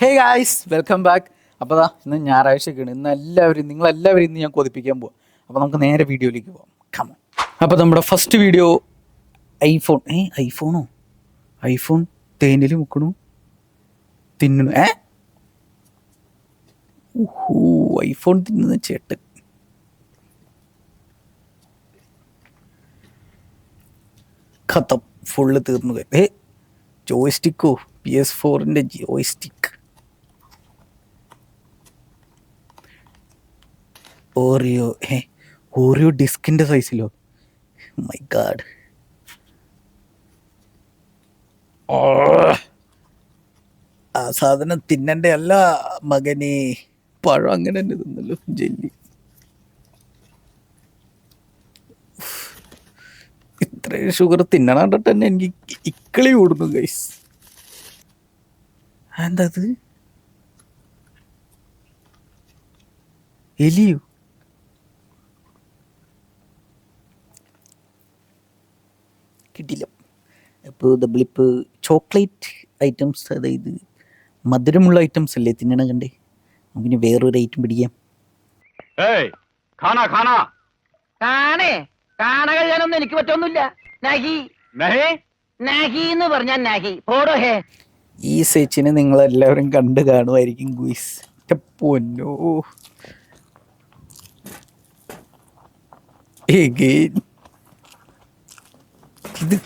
Hey guys welcome back. അപ്പോൾ ഇന്ന് ഞായറാഴ്ചയൊക്കെയാണ്. നിങ്ങളെല്ലാവരും ഇന്ന് ഞാൻ കൊതിപ്പിക്കാൻ പോവാം. അപ്പോൾ നമുക്ക് നേരെ വീഡിയോയിലേക്ക് പോകാം. കമോൺ. അപ്പോൾ നമ്മുടെ ഫസ്റ്റ് വീഡിയോ ഐഫോൺ തേനിൽ മുക്കണു തിന്നണു. ഐഫോൺ തിന്നുന്ന ചേട്ടൻ. ഖത്തം, ഫുള്ള് തീർന്നു. ജോയ്സ്റ്റിക്കോ, PS4 ജോയ്സ്റ്റിക്ക്. ഓറിയോ ഡിസ്കിൻ്റെ സൈസിലോ? My god. ആ സാധനം തിന്നണ്ടേ അല്ല മകനെ. പഴം അങ്ങനെ തന്നെ തിന്നല്ലോ. ജെല്ലി ഇത്രയും ഷുഗർ തിന്നണ കണ്ടിട്ട് തന്നെ എനിക്ക് ഇക്കിളി കൂടുന്നു ഗൈസ്. എന്താ അത്? എലിയോ? കിട്ടില്ല. അപ്പോൾ നമ്മളിപ്പോൾ ചോക്ലേറ്റ് ഐറ്റംസ്, അതായത് മധുരമുള്ള ഐറ്റംസ് അല്ലേ തിന്നണ കണ്ടേ. നമുക്കിനി വേറൊരു ഐറ്റം പിടിക്കാം. കാണാനൊന്നും എനിക്ക് പറ്റൊന്നുമില്ല. എന്ന് പറഞ്ഞാൽ നാഹി പോടോ. ഹേ, ഈ സെച്ചിനെ നിങ്ങളെല്ലാവരും കണ്ട് കാണുമായിരിക്കും ഗുയിസ്. പൊന്നോ,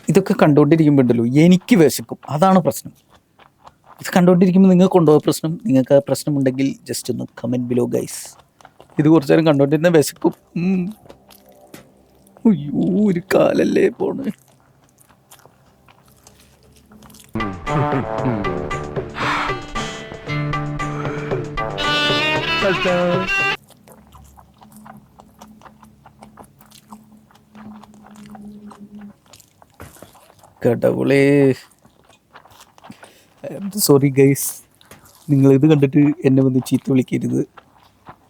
ഇതൊക്കെ കണ്ടുകൊണ്ടിരിക്കുമ്പോണ്ടല്ലോ എനിക്ക് വിശക്കും. അതാണ് പ്രശ്നം. ഇത് കണ്ടുകൊണ്ടിരിക്കുമ്പോൾ നിങ്ങൾക്ക് കൊണ്ടുപോകാൻ പ്രശ്നം. നിങ്ങൾക്ക് ആ പ്രശ്നമുണ്ടെങ്കിൽ ജസ്റ്റ് ഒന്ന് കമൻറ്റ് ബിലോ ഗൈസ്. ഇത് കുറച്ചു നേരം കണ്ടുകൊണ്ടിരുന്ന വിശക്കും. അയ്യോ, ഒരു കാലല്ലേ പോണ്. കടവുളേ, സോറി ഗൈസ്. നിങ്ങളിത് കണ്ടിട്ട് എന്നെ വന്ന് ചീത്ത വിളിക്കരുത്.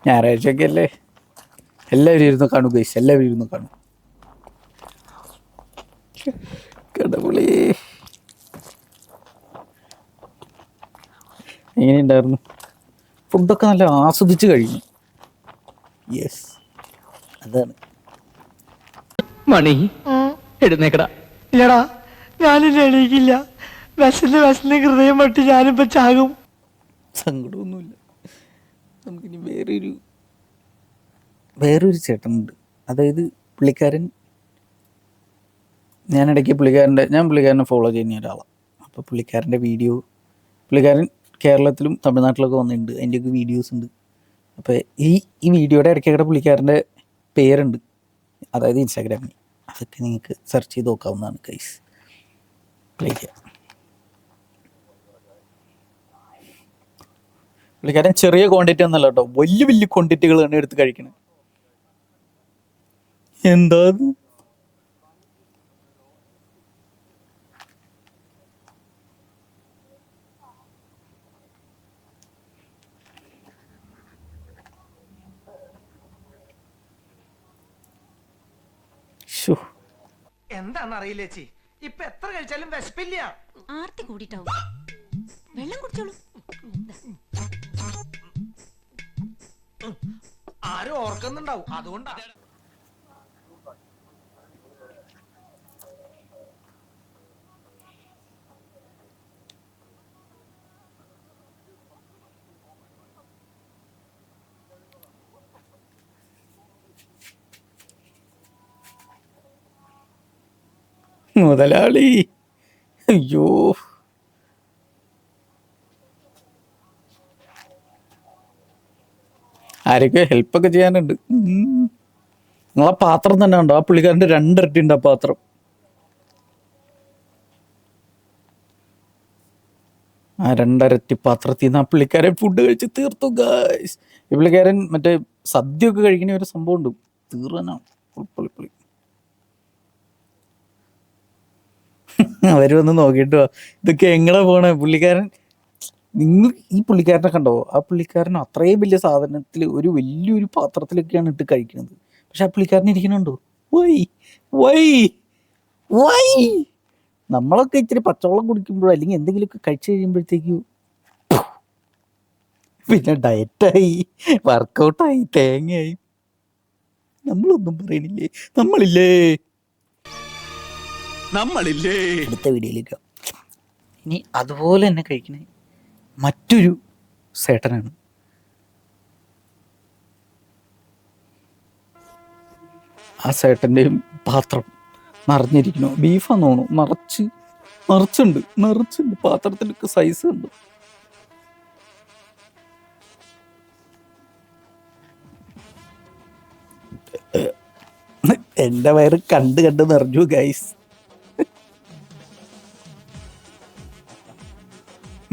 ഞായറാഴ്ചയൊക്കെ അല്ലേ, എല്ലാവരും ഇരുന്ന് കാണും ഗൈസ്, എല്ലാവരും ഇരുന്ന് കാണും. കടവുളേ, എങ്ങനെയുണ്ടായിരുന്നു? ഫുഡൊക്കെ നല്ല ആസ്വദിച്ച് കഴിഞ്ഞു. യെസ്, അതാണ്. മണി എഴുന്നേക്കടാ. ഇല്ലടാ, ഞാനില്ല, എണീക്കില്ല. വിശന്ന് ഹൃദയം പറ്റി ഞാനിപ്പോ ചാകും. സങ്കടമൊന്നുമില്ല. നമുക്കിനി വേറൊരു ചേട്ടനുണ്ട്. അതായത് പുള്ളിക്കാരൻ, ഞാൻ പുള്ളിക്കാരനെ ഫോളോ ചെയ്യുന്ന ഒരാളാണ്. അപ്പോൾ പുള്ളിക്കാരൻ കേരളത്തിലും തമിഴ്നാട്ടിലൊക്കെ വന്നിട്ടുണ്ട്. അതിൻ്റെയൊക്കെ വീഡിയോസ് ഉണ്ട്. അപ്പോൾ ഈ വീഡിയോയുടെ ഇടയ്ക്കൊക്കെ പുള്ളിക്കാരൻ്റെ പേരുണ്ട്, അതായത് ഇൻസ്റ്റാഗ്രാമിൽ. അതൊക്കെ നിങ്ങൾക്ക് സെർച്ച് ചെയ്ത് നോക്കാവുന്നതാണ് ഗൈസ്. പുള്ളിക്കാരൻ ചെറിയ ക്വാണ്ടിറ്റി ഒന്നല്ല കേട്ടോ, വലിയ വലിയ ക്വാണ്ടിറ്റികൾ തന്നെ എടുത്ത് കഴിക്കണം. എന്താ അത്? എന്താന്നറിയില്ല ചേച്ചി, ഇപ്പൊ എത്ര കഴിച്ചാലും വിശപ്പില്ല. ആർത്തി കൂടിട്ടാവും. വെള്ളം കുടിച്ചോളൂ. ആരും ഓർക്കുന്നുണ്ടാവും, അതുകൊണ്ടാ. മുതലാളി, അയ്യോ, ആരൊക്കെ ഹെൽപ്പൊക്കെ ചെയ്യാനുണ്ട്. നിങ്ങളെ പാത്രം തന്നെ ഉണ്ടോ? ആ പുള്ളിക്കാരൻ്റെ 2 ഇരട്ടി ഉണ്ട് ആ പാത്രം. ആ 2 ഇരട്ടി പാത്രത്തിൽ നിന്ന് ആ പുള്ളിക്കാരൻ ഫുഡ് കഴിച്ച് തീർത്തു ഗായ്സ്. ഈ പുള്ളിക്കാരൻ മറ്റേ സദ്യയൊക്കെ കഴിക്കുന്ന ഒരു സംഭവം ഉണ്ട്, തീർന്നാണ്. പുളി അവര് വന്ന് നോക്കിയിട്ട് ഇതൊക്കെ എങ്ങനെ പോണേ പുള്ളിക്കാരൻ. നിങ്ങൾ ഈ പുള്ളിക്കാരനെ കണ്ടോ? ആ പുള്ളിക്കാരൻ അത്രയും വലിയ സാധനത്തിൽ ഒരു വലിയൊരു പാത്രത്തിലൊക്കെയാണ് ഇട്ട് കഴിക്കുന്നത്. പക്ഷെ ആ പുള്ളിക്കാരൻ ഇരിക്കണുണ്ടോ? വൈ നമ്മളൊക്കെ ഇച്ചിരി പച്ചവെള്ളം കുടിക്കുമ്പോഴോ അല്ലെങ്കിൽ എന്തെങ്കിലുമൊക്കെ കഴിച്ചു കഴിയുമ്പോഴത്തേക്കും പിന്നെ ഡയറ്റായി, വർക്കൗട്ടായി, തേങ്ങയായി. നമ്മളൊന്നും പറയണില്ലേ? നമ്മളില്ലേ? അടുത്ത വീഡിയോയിലേക്ക്. ഇനി അതുപോലെ തന്നെ കഴിക്കണേ മറ്റൊരു സേട്ടനാണ്. ആ സേട്ടൻ്റെയും പാത്രം നിറഞ്ഞിരിക്കണു. ബീഫാന്ന് തോന്നുന്നു. നിറച്ചുണ്ട്. പാത്രത്തിനൊക്കെ സൈസ് ഉണ്ട്. എൻ്റെ വയറ് കണ്ട് നിറഞ്ഞു ഗൈസ്.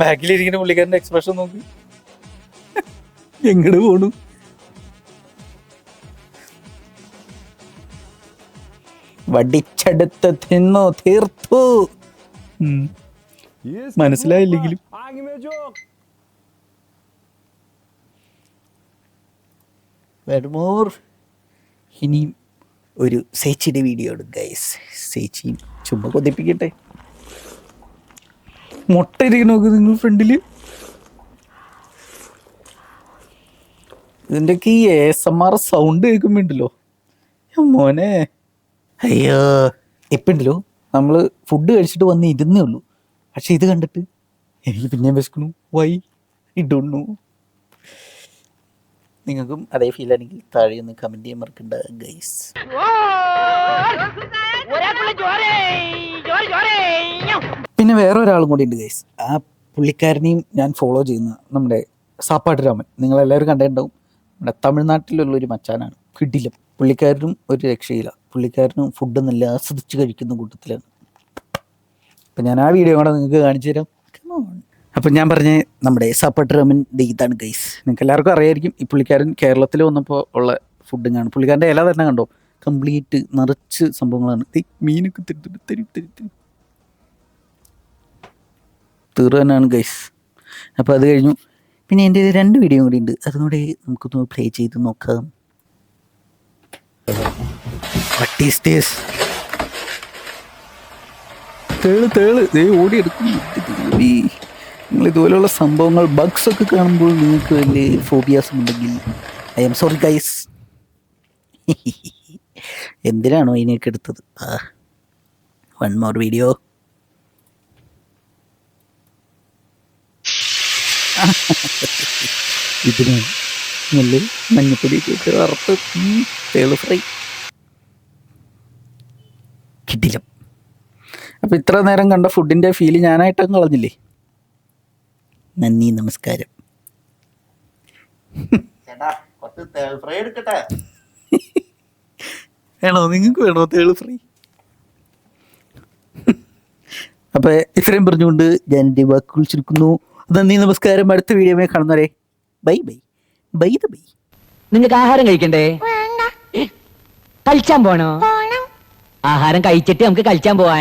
ബാക്കിലിരിക്കുന്ന പുള്ളിക്കാരൻ്റെ എക്സ്പ്രഷൻ നോക്ക്. എങ്ങട് പോണു? വടിച്ചെടുത്ത് തിന്നു തീർത്തു. മനസ്സിലായില്ലെങ്കിലും ഇനിയും ഒരു സേച്ചിയുടെ വീഡിയോ ആണ് ഗൈസ്. സേച്ചിയും ചുമ്മാ കൊതിപ്പിക്കട്ടെ. മുട്ട ഇരിക്കണ നോക്ക് നിങ്ങൾ ഫ്രണ്ടില്. ഇതിൻ്റെയൊക്കെ ഈ ASMR സൗണ്ട് കേൾക്കുമ്പോണ്ടല്ലോ മോനെ. അയ്യോ, ഇപ്പം ഉണ്ടല്ലോ നമ്മൾ ഫുഡ് കഴിച്ചിട്ട് വന്ന് ഇരുന്നേ ഉള്ളൂ. പക്ഷെ ഇത് കണ്ടിട്ട് എനിക്ക് പിന്നെയും വിശക്കണു. Why I don't know. നിങ്ങൾക്കും അതേ ഫീൽ ആണെങ്കിൽ താഴെ ഒന്ന് കമൻറ്റ് ചെയ്യാൻ മറക്കണ്ട ഗൈസ്. പിന്നെ വേറെ ഒരാളും കൂടി ഉണ്ട് ഗൈസ്. ആ പുള്ളിക്കാരനെയും ഞാൻ ഫോളോ ചെയ്യുന്ന നമ്മുടെ സാപ്പാട്ട് രാമൻ. നിങ്ങളെല്ലാവരും കണ്ടിട്ടുണ്ടാവും. നമ്മുടെ തമിഴ്നാട്ടിലുള്ളൊരു മച്ചാനാണ്. കിടിലം. പുള്ളിക്കാരനും ഒരു രക്ഷയില്ല. പുള്ളിക്കാരനും ഫുഡ് നല്ല ആസ്വദിച്ച് കഴിക്കുന്ന കൂട്ടത്തിലാണ്. അപ്പം ഞാൻ ആ വീഡിയോ കൂടെ നിങ്ങൾക്ക് കാണിച്ചു തരാം. അപ്പം ഞാൻ പറഞ്ഞ നമ്മുടെ സാപ്പാട്ട് രാമൻ ഇതാണ് ഗൈസ്. നിങ്ങൾക്ക് എല്ലാവർക്കും അറിയായിരിക്കും. ഈ പുള്ളിക്കാരൻ കേരളത്തിൽ വന്നപ്പോൾ ഉള്ള ഫുഡിങ്ങാണ്. പുള്ളിക്കാരൻ്റെ ഇല തന്നെ കണ്ടോ, കംപ്ലീറ്റ് നിറച്ച് സംഭവങ്ങളാണ്. മീനൊക്കെ തീർന്നാണ് ഗൈസ്. അപ്പോൾ അത് കഴിഞ്ഞു. പിന്നെ എൻ്റെ 2 വീഡിയോ കൂടി ഉണ്ട്. അതുകൂടെ നമുക്കൊന്ന് പ്ലേ ചെയ്ത് നോക്കാം. What is this? തേള് ഓടിയെടുക്കുന്നു. നിങ്ങൾ ഇതുപോലെയുള്ള സംഭവങ്ങൾ, ബഗ്സ് ഒക്കെ കാണുമ്പോൾ നിങ്ങൾക്ക് വലിയ ഫോബിയാസ് ഉണ്ടെങ്കിൽ ഐ എം സോറി ഗൈസ്. എന്തിനാണോ ഇതിനെയൊക്കെ എടുത്തത്? One more video. ഇതിനാണ് നല്ല മഞ്ഞപ്പൊടിയൊക്കെ വറുത്ത് തേള് ഫ്രൈ കിട്ടില്ല. അപ്പം ഇത്ര നേരം കണ്ട ഫുഡിൻ്റെ ഫീല് ഞാനായിട്ടങ്ങ് കളഞ്ഞില്ലേ. നന്ദി, നമസ്കാരം. വേണോ? നിങ്ങൾക്ക് വേണോ തേള് ഫ്രൈ? അപ്പം ഇത്രയും പറഞ്ഞുകൊണ്ട് ഞാൻ എൻ്റെ വാക്കുകൾ ചുരുക്കുന്നു. നന്ദി, നമസ്കാരം. അടുത്ത വീഡിയോയിൽ കാണുന്നവരെ ബൈ. നിങ്ങൾക്ക് ആഹാരം കഴിക്കണ്ടേ? കളിച്ചാൻ പോണോ? ആഹാരം കഴിച്ചിട്ട് നമുക്ക് കളിച്ചാൻ പോവാ.